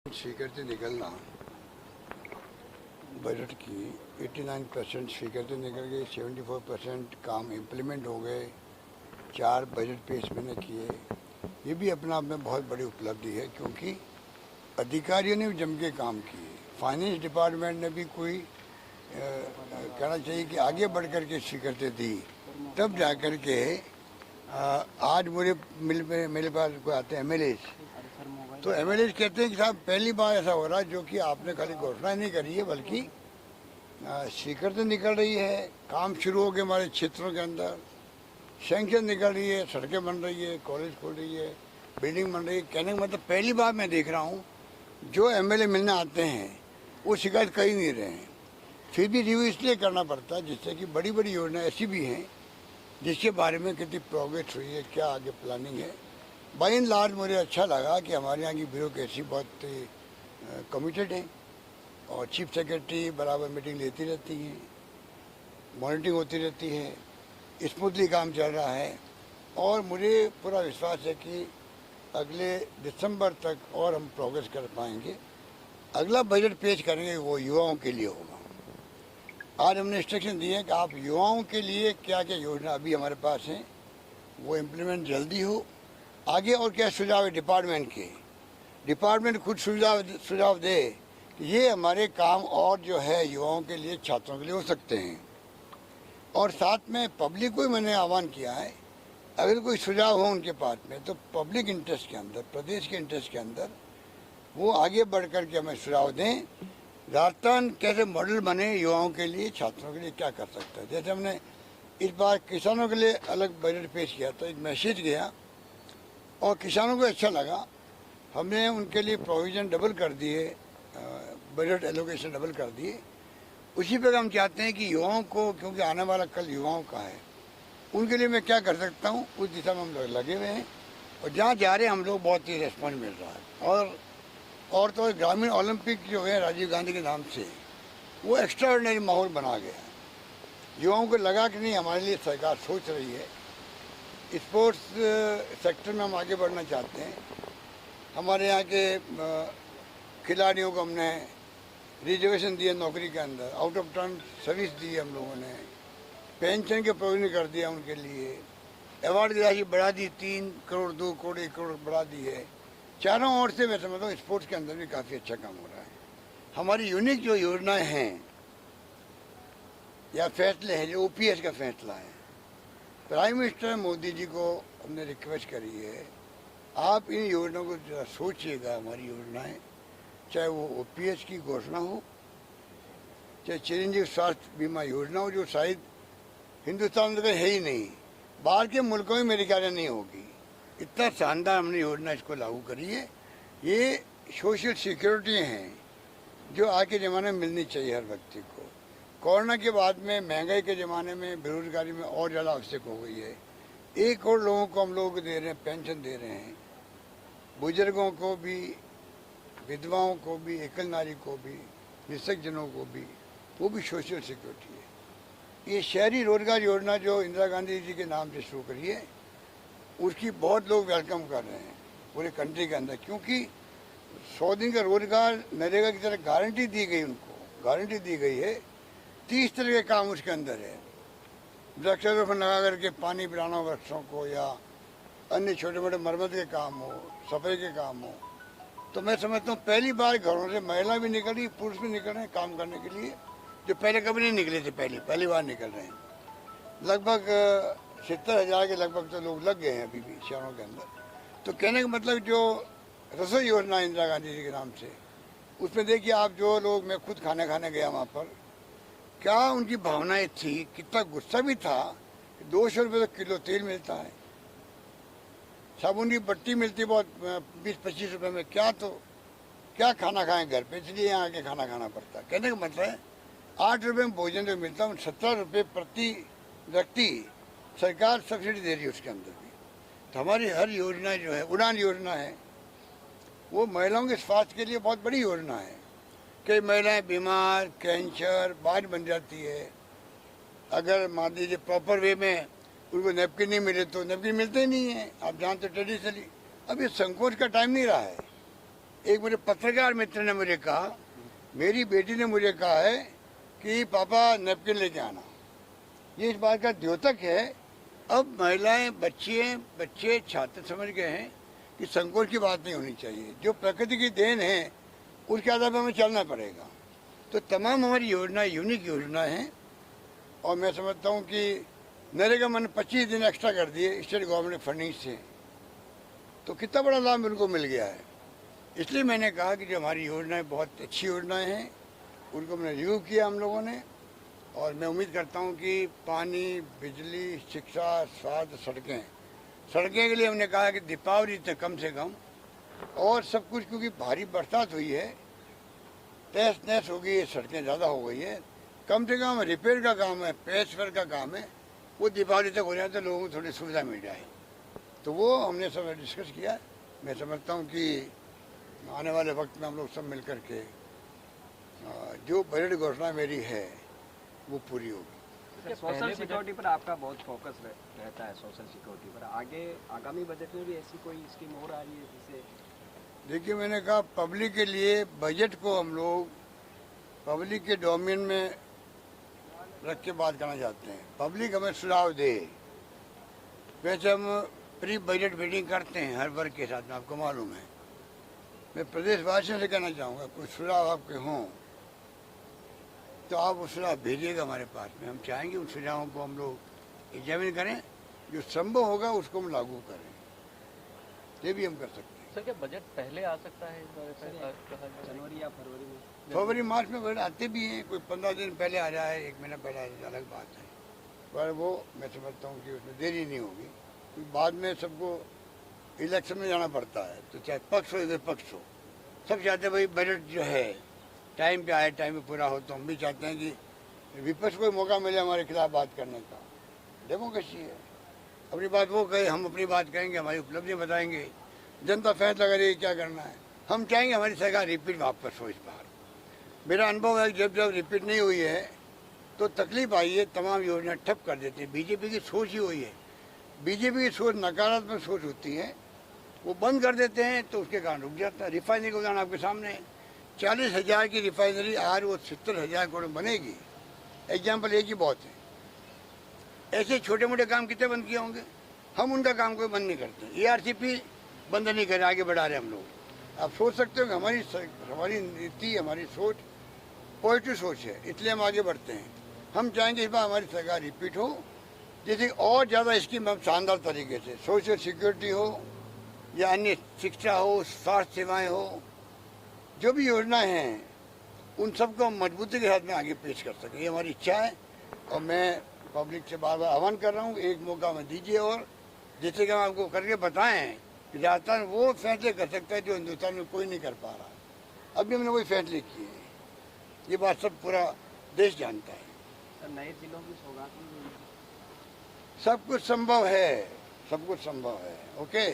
स्वीकृति निकलना बजट की 89% स्वीकृति निकल गई, 74% काम इम्प्लीमेंट हो गए, 4 बजट पेश मैंने किए। ये भी अपने आप में बहुत बड़ी उपलब्धि है क्योंकि अधिकारियों ने भी जम के काम किए। फाइनेंस डिपार्टमेंट ने भी कोई कहना चाहिए कि आगे बढ़ कर के स्वीकृति दी, तब जा कर के आज मेरे पास कोई आते हैं MLA, तो MLA कहते हैं कि साहब पहली बार ऐसा हो रहा है जो कि आपने खाली घोषणा नहीं करी है बल्कि स्वीकृति निकल रही है, काम शुरू हो गए हमारे क्षेत्रों के अंदर, सैंक्शन निकल रही है, सड़कें बन रही है, कॉलेज खोल रही है, बिल्डिंग बन रही है। कहने का मतलब पहली बार मैं देख रहा हूँ जो MLA मिलने आते हैं वो शिकायत कर ही नहीं रहे हैं। फिर भी रिव्यू इसलिए करना पड़ता है जिससे कि बड़ी बड़ी योजना ऐसी भी हैं जिसके बारे में कितनी प्रोग्रेस हुई है, क्या आगे प्लानिंग है। बाई एंड लार्ज मुझे अच्छा लगा कि हमारे यहाँ की ब्यूरोक्रेसी बहुत कमिटेड है और चीफ सेक्रेटरी बराबर मीटिंग लेती रहती हैं, मॉनिटरिंग होती रहती है, स्मूथली काम चल रहा है और मुझे पूरा विश्वास है कि अगले दिसंबर तक और हम प्रोग्रेस कर पाएंगे। अगला बजट पेश करेंगे वो युवाओं के लिए होगा। आज हमने इंस्ट्रक्शन दिए हैं कि आप युवाओं के लिए क्या क्या योजना अभी हमारे पास हैं वो इम्प्लीमेंट जल्दी हो। आगे और क्या सुझाव है डिपार्टमेंट खुद सुझाव दे कि ये हमारे काम और जो है युवाओं के लिए, छात्रों के लिए हो सकते हैं। और साथ में पब्लिक को मैंने आह्वान किया है, अगर कोई सुझाव हो उनके पास में तो पब्लिक इंटरेस्ट के अंदर, प्रदेश के इंटरेस्ट के अंदर वो आगे बढ़ कर के हमें सुझाव दें। राजस्थान कैसे मॉडल बने युवाओं के लिए, छात्रों के लिए क्या कर सकता है। जैसे हमने इस बार किसानों के लिए अलग बजट पेश किया था, एक मैसेज गया और किसानों को अच्छा लगा। हमने उनके लिए प्रोविज़न डबल कर दिए, बजट एलोकेशन डबल कर दिए। उसी पर हम चाहते हैं कि युवाओं को, क्योंकि आने वाला कल युवाओं का है, उनके लिए मैं क्या कर सकता हूँ उस दिशा में हम लोग लगे हुए हैं और जहाँ जा रहे हैं हम लोग बहुत ही रिस्पॉन्स मिल रहा है। और तो ग्रामीण ओलंपिक जो है राजीव गांधी के नाम से वो एक्स्ट्राऑर्डिनरी माहौल बना गया है। युवाओं को लगा कि नहीं हमारे लिए सरकार सोच रही है। स्पोर्ट्स सेक्टर में हम आगे बढ़ना चाहते हैं। हमारे यहाँ के खिलाड़ियों को हमने रिजर्वेशन दिए नौकरी के अंदर, आउट ऑफ टर्न सर्विस दी हम लोगों ने, पेंशन के प्रोविजन कर दिया उनके लिए, अवार्ड की राशि बढ़ा दी, 3 करोड़ 2 करोड़ 1 करोड़ बढ़ा दी है। चारों ओर से मैं समझता हूँ स्पोर्ट्स के अंदर भी काफ़ी अच्छा काम हो रहा है। हमारी यूनिक जो योजनाएं हैं या फैसले हैं, जो OPS का फैसला है, प्राइम मिनिस्टर मोदी जी को हमने रिक्वेस्ट करी है, आप इन योजनाओं को जरा सोचिएगा। हमारी योजनाएं, चाहे वो OPS की घोषणा हो, चाहे चिरंजीव स्वास्थ्य बीमा योजना हो जो शायद हिंदुस्तान में है ही नहीं, बाहर के मुल्कों में मेरे ख्याल नहीं होगी। इतना शानदार हमने योजना इसको लागू करी है। ये सोशल सिक्योरिटी हैं जो आज के ज़माने में मिलनी चाहिए हर व्यक्ति को। कोरोना के बाद में, महंगाई के ज़माने में, बेरोजगारी में और ज़्यादा आवश्यक हो गई है। 1 करोड़ लोगों को हम लोग दे रहे हैं, पेंशन दे रहे हैं, बुजुर्गों को भी, विधवाओं को भी, एकल नारी को भी, निःशक्त जनों को भी, वो भी सोशल सिक्योरिटी है। ये शहरी रोजगार योजना जो इंदिरा गांधी जी के नाम से शुरू करी है, उसकी बहुत लोग वेलकम कर रहे हैं पूरे कंट्री के अंदर, क्योंकि 100 दिन का रोजगार नरेगा की तरह गारंटी दी गई, उनको गारंटी दी गई है। 30 तरह के काम उसके अंदर है। वृक्षारोपण लगा करके पानी पिलाना वृक्षों को, या अन्य छोटे मोटे मरम्मत के काम हो, सफाई के काम हो। तो मैं समझता हूँ पहली बार घरों से महिला भी निकल रही, पुरुष भी निकल रहे हैं काम करने के लिए, जो पहले कभी नहीं निकले थे, पहली बार निकल रहे हैं। लगभग 70,000 के लगभग तो लोग लग गए हैं अभी भी शहरों के अंदर। तो कहने का मतलब जो रसोई योजना इंदिरा गांधी जी के नाम से, उसमें देखिए आप, जो लोग, मैं खुद खाना खाने गया वहाँ पर, क्या उनकी भावनाएं थी, कितना गुस्सा भी था। 200 रुपये तो किलो तेल मिलता है, साबुन की बट्टी मिलती बहुत 20-25 रुपये में, क्या खाना खाएं घर पे, इसलिए यहाँ आके खाना खाना पड़ता है। कहने का मतलब है 8 रुपये में भोजन जो मिलता है, 17 रुपये प्रति व्यक्ति सरकार सब्सिडी दे रही है उसके अंदर भी। तो हमारी हर योजना जो है, उड़ान योजना है, वो महिलाओं के स्वास्थ्य के लिए बहुत बड़ी योजना है। कई महिलाएं बीमार, कैंसर, बाढ़ बन जाती है। अगर मान लीजिए प्रॉपर वे में उनको नैपकिन नहीं मिले तो नैपकिन मिलते ही नहीं है। आप जानते ट्रेडिशनली, अब ये संकोच का टाइम नहीं रहा है। एक मेरे पत्रकार मित्र ने मुझे कहा, मेरी बेटी ने मुझे कहा है कि पापा नैपकिन लेके आना। ये इस बात का द्योतक है। अब महिलाएं, बच्चे छात्र समझ गए हैं कि संकोच की बात नहीं होनी चाहिए। जो प्रकृति की देन है उसके आधार पर हमें चलना पड़ेगा। तो तमाम हमारी योजना यूनिक योजना है। और मैं समझता हूँ कि नरेगा मैंने 25 दिन एक्स्ट्रा कर दिए स्टेट गवर्नमेंट फंडिंग से, तो कितना बड़ा लाभ उनको मिल गया है। इसलिए मैंने कहा कि जो हमारी योजनाएं बहुत अच्छी योजनाएं हैं, उनको मैंने रिव्यू किया हम लोगों ने। और मैं उम्मीद करता हूं कि पानी, बिजली, शिक्षा, स्वास्थ्य, सड़कें के लिए हमने कहा कि दीपावली तक कम से कम, और सब कुछ, क्योंकि भारी बरसात हुई है, तहस नहस हो गई है, सड़कें ज़्यादा हो गई है, कम से कम रिपेयर का काम है, पैच वर्क का काम है, वो दीपावली तक हो जाए तो लोगों को थोड़ी सुविधा मिल जाए। तो वो हमने सब डिस्कस किया। मैं समझता हूँ कि आने वाले वक्त में हम लोग सब मिल करके जो बजट घोषणा मेरी है वो पूरी होगी। सोशल सिक्योरिटी पर आपका बहुत फोकस रहता है, सोशल सिक्योरिटी पर आगे आगामी बजट में भी ऐसी कोई स्कीम और आ रही है जिससे? देखिए, मैंने कहा पब्लिक के लिए बजट को हम लोग पब्लिक के डोमेन में रख के बात करना चाहते हैं। पब्लिक हमें सुझाव दे। वैसे हम प्री बजट मीटिंग करते हैं हर वर्ग के साथ में, आपको मालूम है। मैं प्रदेशवासियों से कहना चाहूँगा, कुछ सुझाव आपके हों तो आप वो सुझाव भेजिएगा हमारे पास में। हम चाहेंगे उन सुझावों को हम लोग एग्जामिन करें, जो संभव होगा उसको हम लागू करें। ये भी हम कर सकते हैं। सर, क्या बजट पहले आ सकता है जनवरी या फरवरी में? फरवरी मार्च में बजट आते भी हैं, कोई 15 दिन पहले आ जाए, 1 महीना पहले आ जाए, अलग बात है। पर वो मैं समझता हूँ कि उसमें देरी नहीं होगी, क्योंकि बाद में सबको इलेक्शन में जाना पड़ता है। तो चाहे पक्ष हो या विपक्ष हो, सब चाहते हैं भाई बजट जो है टाइम पे आए, टाइम पे पूरा हो। तो हम भी चाहते हैं कि विपक्ष को मौका मिले हमारे खिलाफ बात करने का। डेमोक्रेसी है, अपनी बात वो कहे, हम अपनी बात कहेंगे, हमारी उपलब्धि बताएंगे, जनता फैसला करेगी क्या करना है। हम चाहेंगे हमारी सरकार रिपीट वापस हो इस बार। मेरा अनुभव है जब रिपीट नहीं हुई है तो तकलीफ आई है, तमाम योजना ठप कर देती है। बीजेपी की सोच ही हुई है। बीजेपी की सोच नकारात्मक सोच होती है, वो बंद कर देते हैं तो उसके कारण रुक जाता है। रिफाइनरी का उदाहरण आपके सामने है, 40,000 की रिफाइनरी आज वो 70,000 करोड़ बनेगी। एग्जाम्पल एक ही बहुत है। ऐसे छोटे मोटे काम कितने बंद किए होंगे, हम उनका काम कोई बंद नहीं करते। ARCP बंद नहीं करे, आगे बढ़ा रहे हम लोग। आप सोच सकते हो कि हमारी नीति, हमारी सोच पॉजिटिव सोच है, इसलिए हम आगे बढ़ते हैं। हम चाहेंगे इस बार हमारी सरकार रिपीट हो, जैसे और ज़्यादा स्कीम हम शानदार तरीके से, सोशल सिक्योरिटी हो या अन्य शिक्षा हो, स्वास्थ्य सेवाएं हो, जो भी योजनाएं हैं उन सबको हम मजबूती के साथ में आगे पेश कर सकें, ये हमारी इच्छा है। और मैं पब्लिक से बार बार आह्वान कर रहा हूँ, एक मौका में दीजिए। और जैसे कि हम आपको करके बताएं कि राजस्थान वो फैसले कर सकता है जो हिंदुस्तान में कोई नहीं कर पा रहा। अभी हमने वही फैसले किए हैं, ये बात सब पूरा देश जानता है। नए जिलों की सौगात में सब कुछ संभव है, सब कुछ संभव है। ओके।